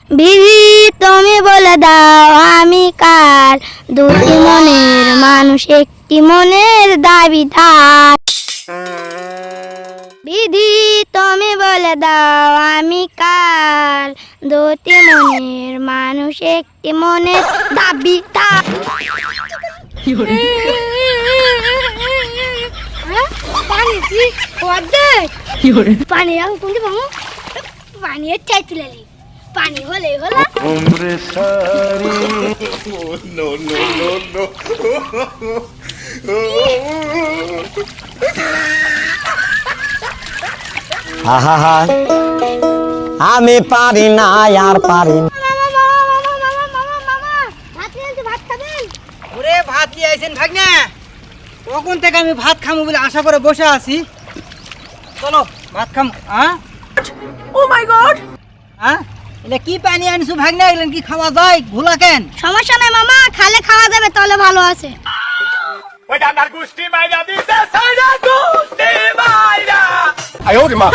বিধি তুমি বলে দাও আমি কার, দুটি মনের মানুষ একটি মনের দাবিদার। বিধি তুমি বলে দাও আমি কার, দুটি মনের মানুষ একটি মনের দাবিদার। পানি কোনটি পাবো? পানি চাই তুলালি, পানি হলে হলো। আহা, আমি পারি না আর পারি না। ওরে ভাত নিয়ে আইছেন ভাগনা, কখন থেকে আমি ভাত খামু বলে আশা করে বসে আছি। চলো ভাত খাম। হ্যাঁ, ও মাই গড, হ্যাঁ এটা কি পানি আনছু ভাগনা? এগুলো কি খাওয়া যায়? ভুলা কেন? সমস্যা নাই মামা, খালে খাওয়া যাবে, তাহলে ভালো আছে। ওই ডান্ডার গুষ্টি মাইরা দিতে সাইরা গুষ্টি মাইরা। আয় ওরে মা।